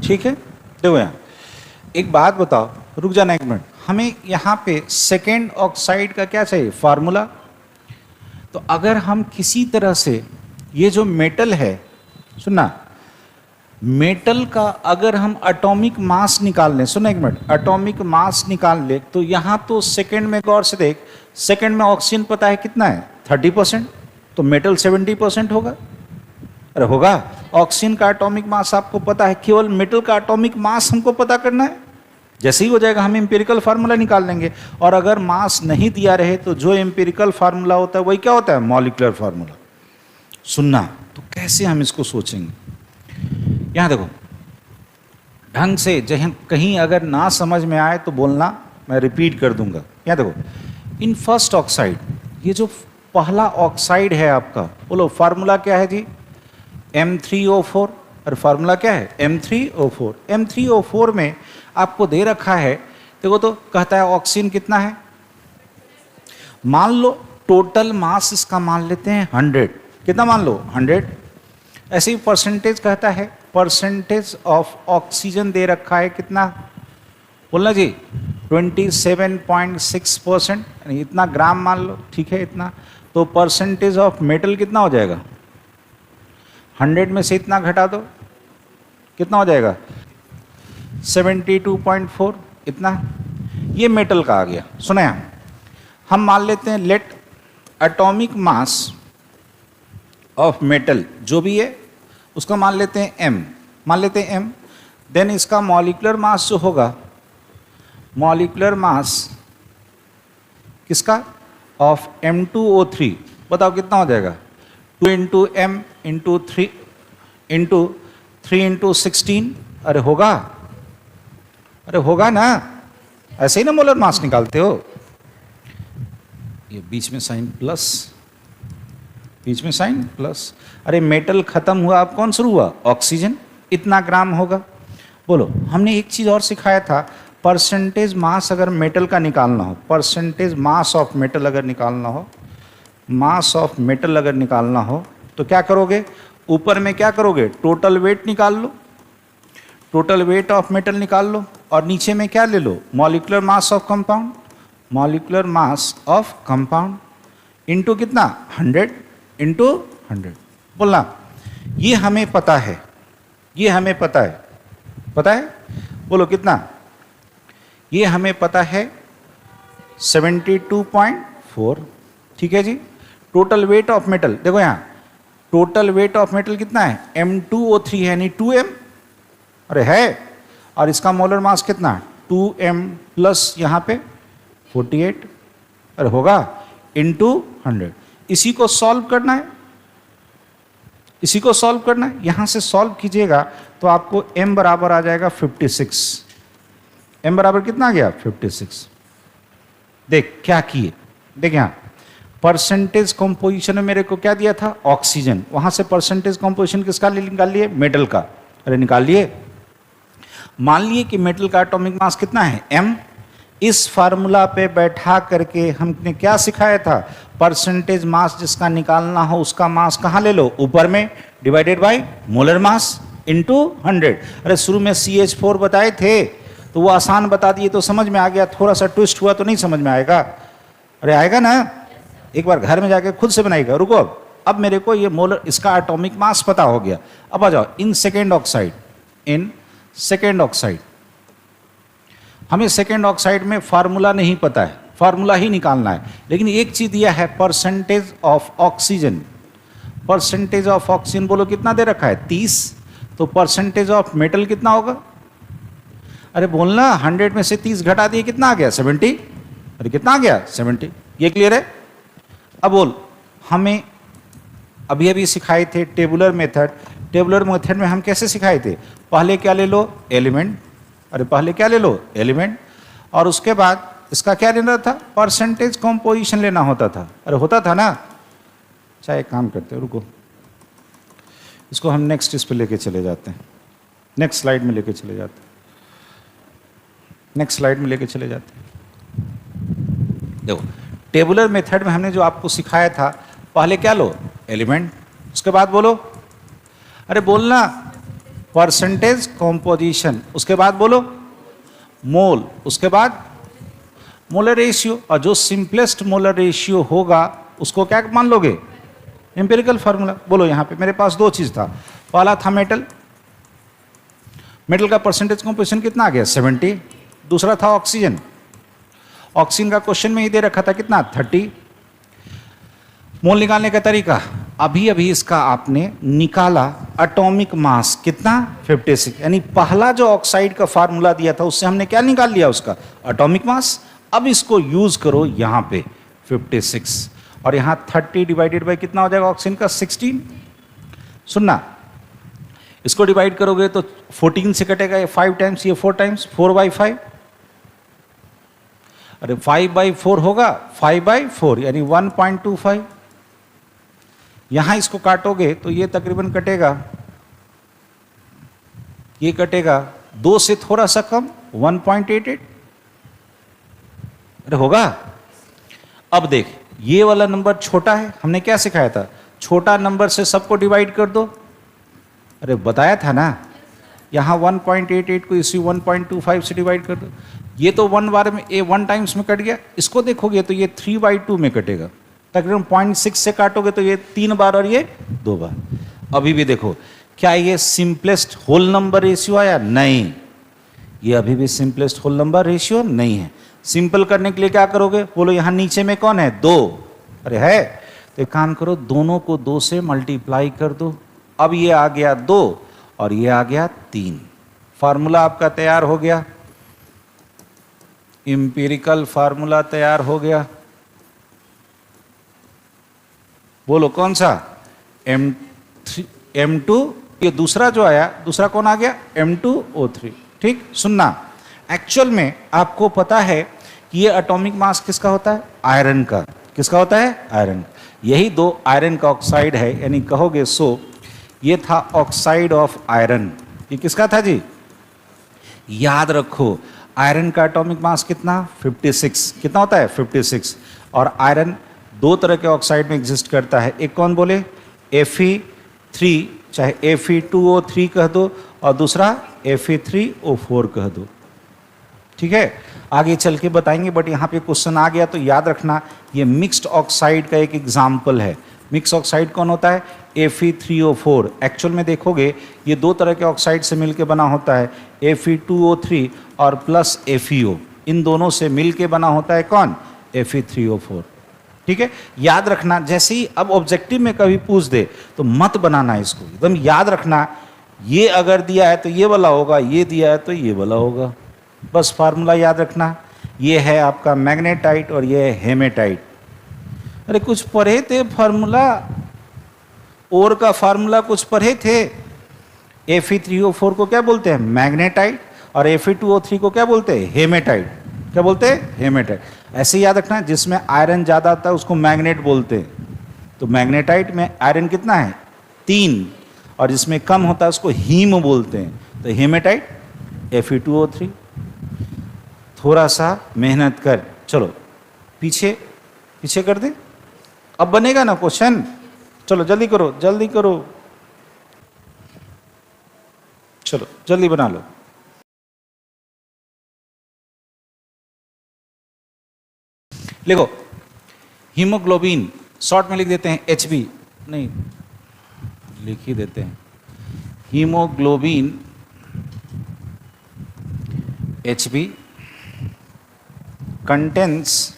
ठीक है, देखो यहाँ एक बात बताओ, रुक जाना एक मिनट, हमें यहाँ पे सेकेंड ऑक्साइड का क्या चाहिए, फार्मूला। तो अगर हम किसी तरह से ये जो मेटल है, सुनना, मेटल का अगर हम एटॉमिक मास निकाल लें, सुनो एक मिनट, एटॉमिक मास निकाल ले, तो यहाँ तो सेकेंड में गौर से देख, सेकेंड में ऑक्सीजन पता है कितना है 30%, तो मेटल 70% होगा। अरे होगा, ऑक्सीजन का एटॉमिक मास आपको पता है, केवल मेटल का एटॉमिक मास हमको पता करना है। जैसे ही हो जाएगा हम एम्पिरिकल फार्मूला निकाल लेंगे। और अगर मास नहीं दिया रहे तो जो एम्पिरिकल फार्मूला होता है वही क्या होता है, मॉलिक्यूलर फार्मूला। सुनना, तो कैसे हम इसको सोचेंगे, यहाँ देखो ढंग से, जहाँ कहीं अगर ना समझ में आए तो बोलना, मैं रिपीट कर दूंगा। यहाँ देखो, इन फर्स्ट ऑक्साइड, ये जो पहला ऑक्साइड है आपका, बोलो फार्मूला क्या है जी, M3O4। और फार्मूला क्या है, M3O4। M3O4 में आपको दे रखा है, देखो तो कहता है ऑक्सीजन कितना है, मान लो टोटल मास इसका मान लेते हैं 100, कितना मान लो 100। ऐसे ही परसेंटेज कहता है, परसेंटेज ऑफ ऑक्सीजन दे रखा है कितना, बोलना जी 27.6%, इतना ग्राम मान लो, ठीक है इतना। तो परसेंटेज ऑफ मेटल कितना हो जाएगा, 100 में से इतना घटा दो, कितना हो जाएगा 72.4, इतना। ये मेटल का आ गया। सुना, हम मान लेते हैं let atomic mass of metal जो भी है उसका मान लेते हैं M, मान लेते हैं M। देन इसका मॉलिक्यूलर मास जो होगा, मॉलिक्यूलर मास किसका, ऑफ M2O3, बताओ कितना हो जाएगा, 2 into M into 3 into 3 into 16। अरे होगा, अरे होगा ना, ऐसे ही ना मोलर मास निकालते हो। ये बीच में साइन प्लस, बीच में साइन प्लस। अरे मेटल खत्म हुआ, अब कौन शुरू हुआ, ऑक्सीजन, इतना ग्राम होगा। बोलो, हमने एक चीज और सिखाया था, परसेंटेज मास अगर मेटल का निकालना हो, परसेंटेज मास ऑफ मेटल अगर निकालना हो, मास ऑफ मेटल अगर निकालना हो तो क्या करोगे, ऊपर में क्या करोगे, टोटल वेट निकाल लो, टोटल वेट ऑफ मेटल निकाल लो, और नीचे में क्या ले लो, molecular mass of compound, molecular mass of compound into कितना 100 इंटू 100। बोलना, ये हमें पता है, ये हमें पता है, पता है, बोलो कितना, ये हमें पता है 72.4, ठीक है जी। टोटल वेट ऑफ मेटल, देखो यहाँ टोटल वेट ऑफ मेटल कितना है, M2O3 है, नहीं 2M, अरे है, और इसका मोलर मास कितना, 2M प्लस यहाँ पे 48, अरे होगा, इंटू 100। इसी को सॉल्व करना है, इसी को सॉल्व करना है, यहाँ से सॉल्व कीजिएगा तो आपको M बराबर आ जाएगा 56। M बराबर कितना आ गया, 56। देख क्या किए, देख यहाँ परसेंटेज कंपोजिशन में मेरे को क्या दिया था, ऑक्सीजन, वहां से परसेंटेज कंपोजिशन किसका निकाल लिए, मेटल का। अरे निकाल लिए, मान लिए कि मेटल का एटॉमिक मास कितना है, M। इस फार्मूला पे बैठा करके हमने क्या सिखाया था, परसेंटेज मास जिसका निकालना हो उसका मास कहाँ ले लो, ऊपर में, divided by molar mass into 100। अरे शुरू में CH4 बताए थे तो वो आसान बता दिए तो समझ में आ गया, थोड़ा सा ट्विस्ट हुआ तो नहीं समझ में आएगा, अरे आएगा ना, एक बार घर में जाके खुद से बनाएगा। रुको, अब मेरे को ये मोलर, इसका एटॉमिक मास पता हो गया। अब आ जाओ in second oxide, in second oxide, हमें सेकेंड ऑक्साइड में फार्मूला नहीं पता है, फार्मूला ही निकालना है, लेकिन एक चीज दिया है, percentage of oxygen. Percentage of oxygen बोलो कितना दे रखा है, 30। तो परसेंटेज ऑफ मेटल कितना होगा, अरे बोलना 100 में से 30 घटा दिए कितना आ गया 70। अरे कितना आ गया 70। ये क्लियर है? अब बोल, हमें अभी अभी सिखाए थे टेबुलर मेथड। टेबुलर मेथड में हम कैसे सिखाए थे? पहले क्या ले लो? एलिमेंट। अरे पहले क्या ले लो? एलिमेंट। और उसके बाद इसका क्या लेना था? परसेंटेज कॉम्पोजिशन लेना होता था। अरे होता था ना? चाहे एक काम करते हैं, रुको, इसको हम नेक्स्ट इस पे लेके चले जाते हैं, नेक्स्ट स्लाइड में लेके चले जाते हैं, नेक्स्ट स्लाइड में लेके चले जाते हैं। देखो, टेबुलर मेथड में हमने जो आपको सिखाया था, पहले क्या लो? एलिमेंट। उसके बाद बोलो, अरे बोलना, परसेंटेज कॉम्पोजिशन। उसके बाद बोलो मोल। उसके बाद मोलर रेशियो। और जो सिंपलेस्ट मोलर रेशियो होगा उसको क्या मान लोगे? Empirical formula. बोलो, यहाँ पे मेरे पास दो चीज था। पहला था मेटल, मेटल का परसेंटेज कॉम्पोजिशन कितना आ गया? 70। दूसरा था ऑक्सीजन, ऑक्सीजन का क्वेश्चन में ही दे रखा था कितना? 30। मोल निकालने का तरीका, अभी अभी इसका आपने निकाला, एटॉमिक मास कितना? 56। यानी पहला जो ऑक्साइड का फार्मूला दिया था उससे हमने क्या निकाल लिया? उसका एटॉमिक मास। अब इसको यूज करो यहाँ पे 56, और यहाँ 30 डिवाइडेड बाई कितना हो जाएगा ऑक्सीजन का? 16। सुनना, इसको डिवाइड करोगे तो 14 से कटेगा, ये 5 टाइम्स, ये 4 टाइम्स, 4/5। अरे 5/4 होगा, 5/4 यानी 1.25। यहां इसको काटोगे तो ये तकरीबन कटेगा, ये कटेगा 2 से थोड़ा सा कम, 1.88। अरे होगा? अब देख, ये वाला नंबर छोटा है, हमने क्या सिखाया था? छोटा नंबर से सबको डिवाइड कर दो। अरे बताया था ना, यहाँ 1.88 को इसी 1.25 से डिवाइड कर दो। ये तो 1 बार में, 1 टाइम्स में कट गया। इसको देखोगे तो ये 3/2 में कटेगा। तकरीबन 0.6 से काटोगे तो ये 3 बार और ये 2 बार। अभी भी देखो, क्या ये सिंपलेस्ट होल नंबर रेशियो आया? नहीं, ये अभी भी सिंपलेस्ट होल नंबर रेशियो नहीं है। सिंपल करने के लिए क्या करोगे? बोलो, यहाँ नीचे में कौन है? 2। अरे है, तो एक काम करो, दोनों को 2 से मल्टीप्लाई कर दो। अब ये आ गया 2 और ये आ गया 3। फार्मूला आपका तैयार हो गया, इंपिरिकल फार्मूला तैयार हो गया। बोलो कौन सा? M2। ये दूसरा जो आया, दूसरा कौन आ गया? M2O3। ठीक, सुनना, एक्चुअल में आपको पता है कि ये एटॉमिक मास किसका होता है? आयरन का। किसका होता है? आयरन। यही 2 आयरन का ऑक्साइड है, यानी कहोगे सो ये था ऑक्साइड ऑफ आयरन। ये किसका था जी? याद रखो, आयरन का एटॉमिक मास कितना? 56। कितना होता है? 56। और आयरन 2 तरह के ऑक्साइड में एग्जिस्ट करता है। एक कौन बोले? Fe3, चाहे Fe2O3 कह दो, और दूसरा Fe3O4 कह दो। ठीक है, आगे चल के बताएंगे, बट यहाँ पे क्वेश्चन आ गया तो याद रखना, ये मिक्स्ड ऑक्साइड का एक एग्जाम्पल है। मिक्स ऑक्साइड कौन होता है? Fe3O4। एक्चुअल में देखोगे ये 2 तरह के ऑक्साइड से मिलके बना होता है, Fe2O3 और प्लस FeO। इन दोनों से मिलके बना होता है कौन? Fe3O4। ठीक है, याद रखना। जैसे ही अब ऑब्जेक्टिव में कभी पूछ दे तो मत बनाना इसको, एकदम याद रखना। ये अगर दिया है तो ये वाला होगा, ये दिया है तो ये वाला होगा। बस फार्मूला याद रखना। ये है आपका मैग्नेटाइट और ये है हेमेटाइट। अरे कुछ पढ़े थे फार्मूला, और का फार्मूला कुछ पढ़े थे। Fe3O4 को क्या बोलते हैं? मैग्नेटाइट। और Fe2O3 को क्या बोलते हैं? हेमेटाइट। क्या बोलते हैं? हेमेटाइट। ऐसे याद रखना, जिसमें आयरन ज़्यादा आता है उसको मैग्नेट बोलते हैं। तो मैग्नेटाइट में आयरन कितना है? 3, और जिसमें कम होता है उसको हीम बोलते हैं। तो हेमेटाइट Fe2O3। थोड़ा सा मेहनत कर, चलो पीछे पीछे कर दे, अब बनेगा ना क्वेश्चन। चलो जल्दी करो, जल्दी करो, चलो जल्दी बना लो। लिखो, हीमोग्लोबिन, शॉर्ट में लिख देते हैं HB, नहीं लिख ही देते हैं, हीमोग्लोबिन HB कंटेंस,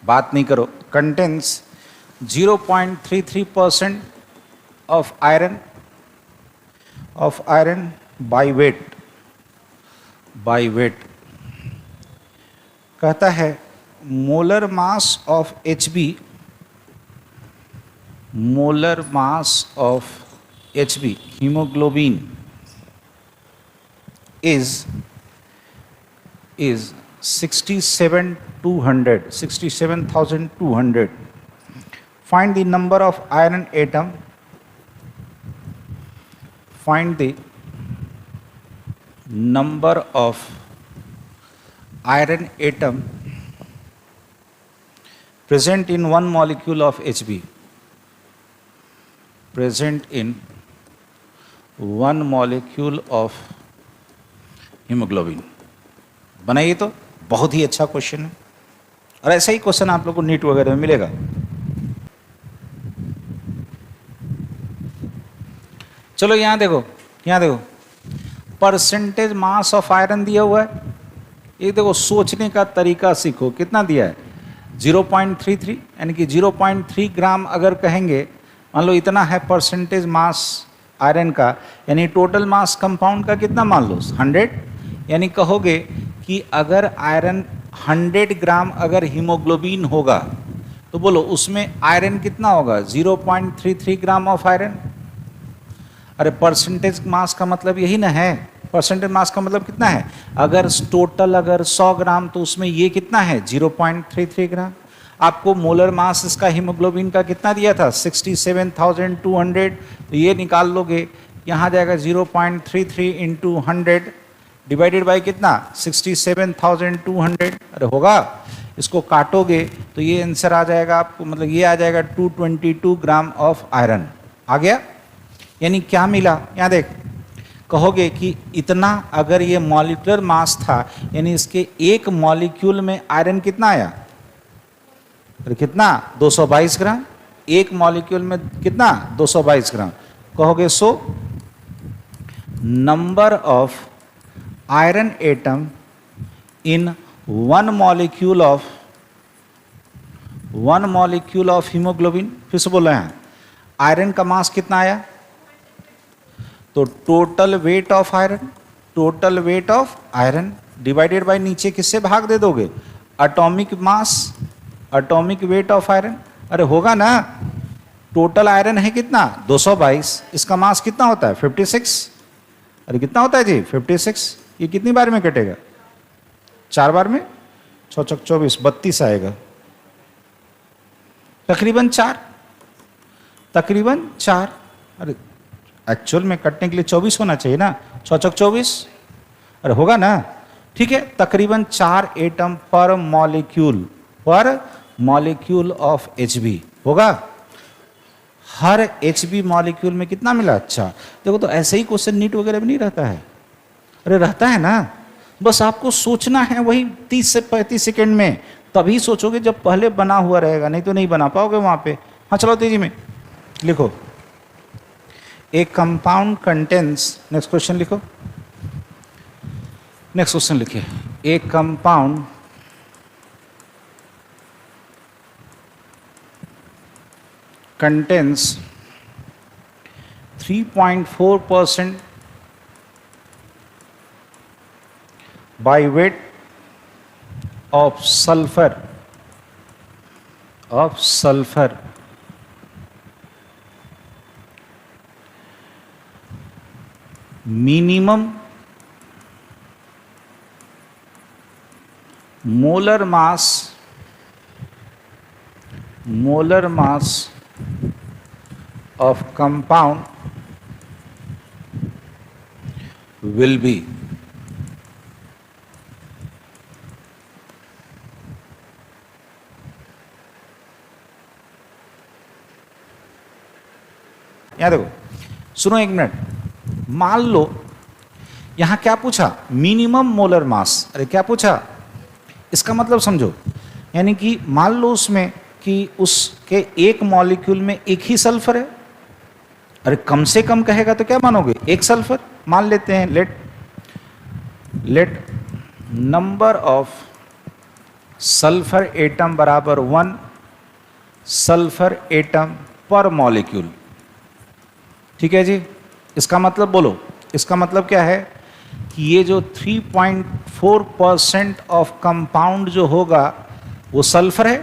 बात नहीं करो, contains 0.33% of iron by weight कहता है molar mass of Hb, molar mass of Hb haemoglobin is 67,200. Find the number of iron atom. Find the number of iron atom present in one molecule of Hb. Present in one molecule of haemoglobin. बनाइए तो, बहुत ही अच्छा question है और ऐसा ही question आप लोग को नीट वगैरह में मिलेगा। चलो यहां देखो, परसेंटेज मास ऑफ आयरन दिया हुआ है। ये देखो सोचने का तरीका सीखो, कितना दिया है 0.33, यानी कि 0.3 ग्राम अगर कहेंगे, मान लो इतना है परसेंटेज मास आयरन का, यानी टोटल मास कंपाउंड का कितना मान लो 100, यानी कहोगे कि अगर आयरन 100 ग्राम अगर हीमोग्लोबिन होगा तो बोलो उसमें आयरन कितना होगा 0.33 ग्राम ऑफ आयरन। अरे परसेंटेज मास का मतलब यही ना है, परसेंटेज मास का मतलब कितना है, अगर टोटल अगर 100 ग्राम तो उसमें ये कितना है 0.33 ग्राम। आपको मोलर मास इसका हीमोग्लोबिन का कितना दिया था 67,200, तो ये निकाल लोगे, यहाँ जाएगा 0.33 इंटू 100 डिवाइडेड बाई कितना 67,200। अरे होगा, इसको काटोगे तो ये आंसर आ जाएगा आपको, मतलब ये आ जाएगा 222 ग्राम ऑफ आयरन आ गया। यानी क्या मिला, यहाँ देख, कहोगे कि इतना अगर ये मॉलिक्यूलर मास था, यानी इसके एक मॉलिक्यूल में आयरन कितना आया, अरे कितना 222 ग्राम, एक मॉलिक्यूल में कितना 222 ग्राम। कहोगे so number of iron atom in one molecule of haemoglobin. फिर से बोल रहे हैं, आयरन का मास कितना आया, तो total weight of iron divided by नीचे किससे भाग दे दोगे, atomic mass, atomic weight of iron. अरे होगा ना, टोटल आयरन है कितना 222, इसका मास कितना होता है 56। अरे कितना होता है जी 56। ये कितनी बार में कटेगा, 4 बार में, 6 चौक 24, 32 आएगा, तकरीबन 4। अरे एक्चुअल में कटने के लिए 24 होना चाहिए ना, 6 चौक 24। अरे होगा ना, ठीक है, तकरीबन 4 एटम पर मॉलिक्यूल ऑफ Hb होगा। हर Hb मॉलिक्यूल में कितना मिला, अच्छा देखो, तो ऐसे ही क्वेश्चन नीट वगैरह में नहीं रहता है, अरे रहता है ना, बस आपको सोचना है वही 30 से 35 सेकेंड में, तभी सोचोगे जब पहले बना हुआ रहेगा, नहीं तो नहीं बना पाओगे वहां पे। हाँ चलो तेजी में लिखो, एक कंपाउंड कंटेन्स, नेक्स्ट क्वेश्चन लिखो, नेक्स्ट क्वेश्चन लिखिए, एक compound contains 3.4% by weight of sulfur minimum molar mass of compound will be यहां देखो, सुनो एक मिनट, मान लो यहां क्या पूछा, मिनिमम मोलर मास। अरे क्या पूछा, इसका मतलब समझो, यानी कि मान लो उसमें कि उसके एक मॉलिक्यूल में एक ही सल्फर है। अरे कम से कम कहेगा तो क्या मानोगे, एक सल्फर मान लेते हैं। Let number of sulphur atom बराबर 1 सल्फर एटम पर मॉलिक्यूल। ठीक है जी, इसका मतलब बोलो इसका मतलब क्या है कि ये जो 3.4% ऑफ कंपाउंड जो होगा वो सल्फर है।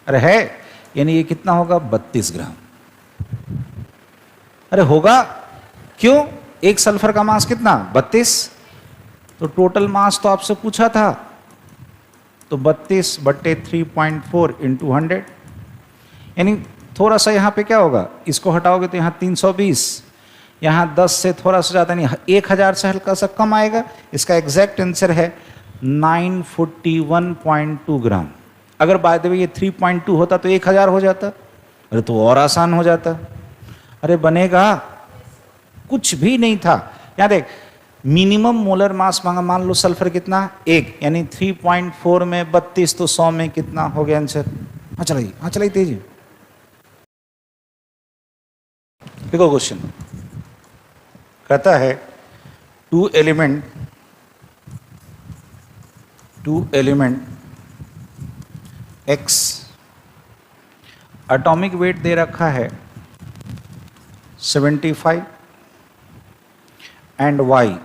अरे है, यानी ये कितना होगा 32 ग्राम। अरे होगा, क्यों? एक सल्फर का मास कितना 32, तो टोटल मास तो आपसे पूछा था, तो 32/3.4 इंटू 100, यानी थोड़ा सा यहाँ पे क्या होगा, इसको हटाओगे तो यहाँ 320, यहाँ 10 से थोड़ा सा ज़्यादा नहीं, 1000 से हल्का सा कम आएगा। इसका एग्जैक्ट आंसर है 941.2 ग्राम। अगर बाय द वे ये 3.2 होता तो 1000 हो जाता, अरे तो और आसान हो जाता। अरे बनेगा, कुछ भी नहीं था। यहाँ देख, मिनिमम मोलर मास मांगा, मान लो सल्फर कितना 1, यानी 3.4 में 32, तो 100 में कितना हो गया आंसर। हाँ चलाइए तेजी। देखो क्वेश्चन कहता है two element X, atomic weight दे रखा है 75 एंड Y,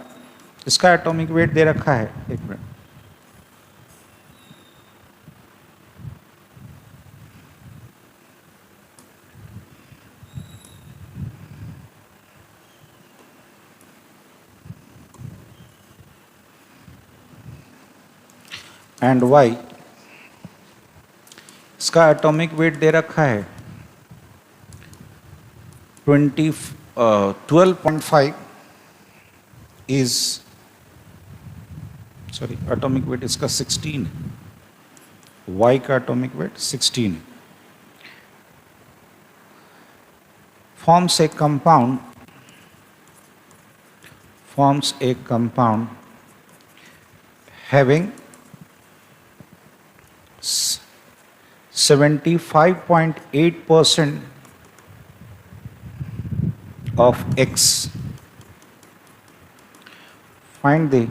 इसका एटॉमिक वेट दे रखा है, एक मिनट, एंड Y, इसका एटॉमिक वेट दे रखा है 12.5 इज, सॉरी एटॉमिक वेट इसका 16 है, Y का एटॉमिक वेट 16 है, forms a compound having 75.8% of X. Find the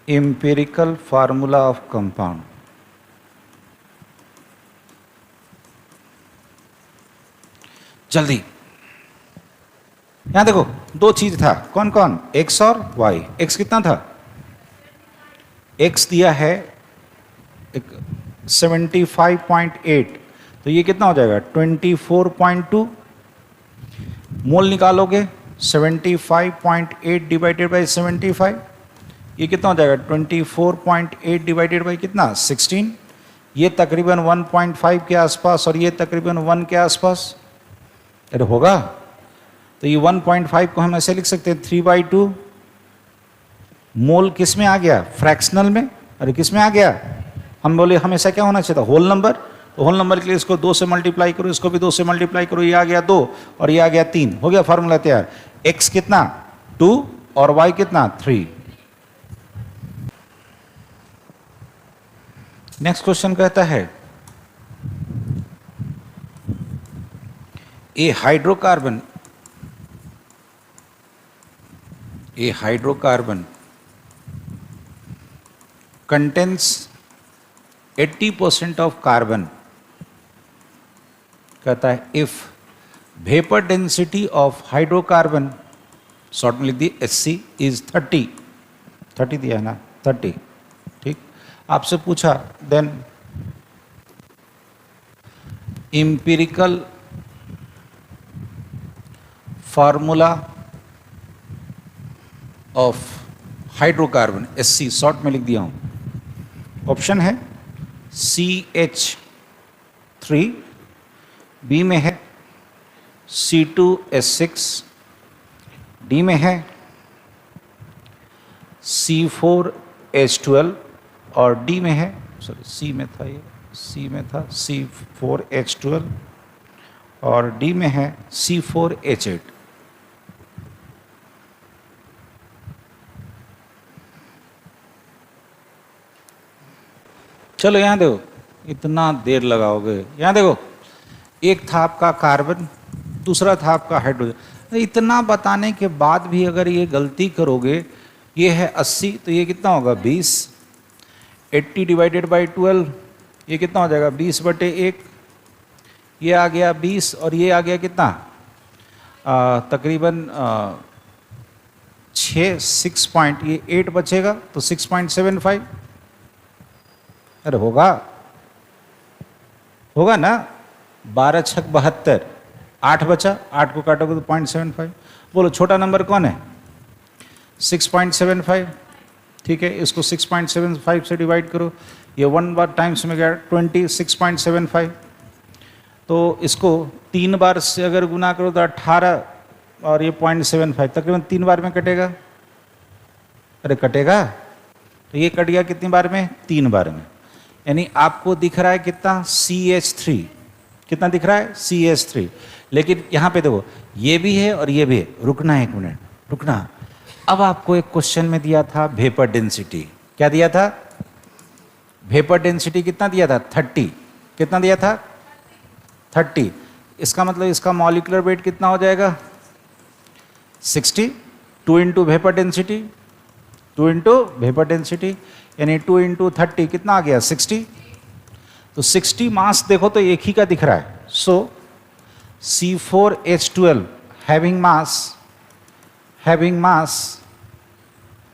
empirical formula of compound. जल्दी, यहां देखो दो चीज था, कौन कौन, X और Y। X कितना था, X दिया है 75.8, तो ये कितना हो जाएगा 24.2। मोल निकालोगे 75.8 डिवाइडेड बाई 75, ये कितना हो जाएगा 24.8 डिवाइडेड बाई कितना 16, ये तकरीबन 1.5 के आसपास और ये तकरीबन 1 के आसपास। अरे होगा, तो ये 1.5 को हम ऐसे लिख सकते हैं 3/2। मोल किस में आ गया, फ्रैक्शनल में। अरे किस में आ गया, हम बोले हमेशा क्या होना चाहिए था, होल नंबर। तो होल नंबर के लिए इसको 2 से मल्टीप्लाई करो, इसको भी 2 से मल्टीप्लाई करो, ये आ गया 2 और ये आ गया 3, हो गया फार्मूला तैयार। X कितना 2 और Y कितना 3। नेक्स्ट क्वेश्चन कहता है ए हाइड्रोकार्बन contains 80% of carbon, कहता है if vapor density of hydrocarbon, short में लिख दी SC, is 30 दिया है ना 30, ठीक। आपसे पूछा then empirical formula of hydrocarbon SC, short में लिख दिया हूं। ऑप्शन है CH3, बी में है C2H6, डी में है C4H12 और डी में है, सॉरी सी में था, ये सी में था C4H12 और डी में है C4H8। चलो यहाँ देखो, इतना देर लगाओगे, यहाँ देखो एक था आपका कार्बन, दूसरा था आपका हाइड्रोजन। इतना बताने के बाद भी अगर ये गलती करोगे, ये है 80 तो ये कितना होगा 20, 80 डिवाइडेड बाई 12 ये कितना हो जाएगा 20/1, ये आ गया 20 और ये आ गया कितना तकरीबन 6 पॉइंट, ये 8 बचेगा तो 6.75। अरे होगा, होगा ना। 12 छक 72, 8 बचा, 8 को काटोगे तो 0.75। बोलो छोटा नंबर कौन है? 6.75। ठीक है, इसको 6.75 से डिवाइड करो, ये 1 बार टाइम्स में गया 26.75। तो इसको 3 बार से अगर गुना करो तो 18 और ये 0.75, तकरीबन 3 बार में कटेगा। अरे कटेगा, तो ये कट गया कितनी बार में? 3 बार में। यानी आपको दिख रहा है कितना? CH3। कितना दिख रहा है? CH3। लेकिन यहाँ पे देखो, ये भी है और ये भी है। रुकना एक मिनट, रुकना। अब आपको एक क्वेश्चन में दिया था वेपर डेंसिटी। क्या दिया था? वेपर डेंसिटी कितना दिया था? 30। कितना दिया था? 30। इसका मतलब इसका मॉलिक्यूलर वेट कितना हो जाएगा? 60। 2 into vapour density, 2 into vapour density, यानी 2 इंटू 30 कितना आ गया? 60। तो 60 मास देखो तो एक ही का दिख रहा है। सो C4H12 हैविंग मास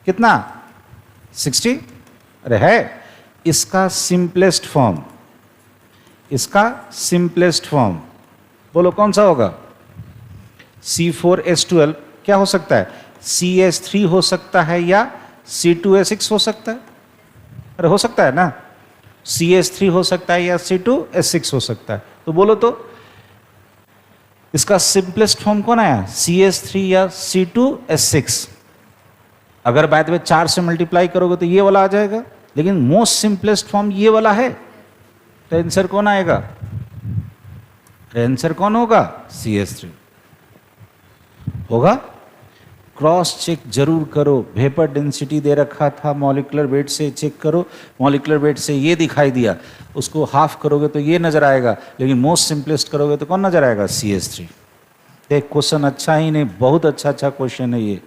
कितना? 60। अरे है, इसका सिंपलेस्ट फॉर्म, इसका सिंपलेस्ट फॉर्म बोलो कौन सा होगा? C4H12 क्या हो सकता है? CH3 हो सकता है या C2H6 हो सकता है। अरे हो सकता है ना, CH3 हो सकता है या C2H6 हो सकता है। तो बोलो तो इसका सिंपलेस्ट फॉर्म कौन आया? CH3 या C2H6। अगर बाद में 4 से मल्टीप्लाई करोगे तो ये वाला आ जाएगा, लेकिन मोस्ट सिंपलेस्ट फॉर्म ये वाला है। तो आंसर कौन आएगा? आंसर कौन होगा? CH3 होगा। क्रॉस चेक जरूर करो। वेपर डेंसिटी दे रखा था, मॉलिक्यूलर वेट से चेक करो, मॉलिक्यूलर वेट से ये दिखाई दिया, उसको हाफ करोगे तो ये नजर आएगा, लेकिन मोस्ट सिंपलेस्ट करोगे तो कौन नजर आएगा? CH3। देख क्वेश्चन अच्छा ही नहीं, बहुत अच्छा क्वेश्चन है ये।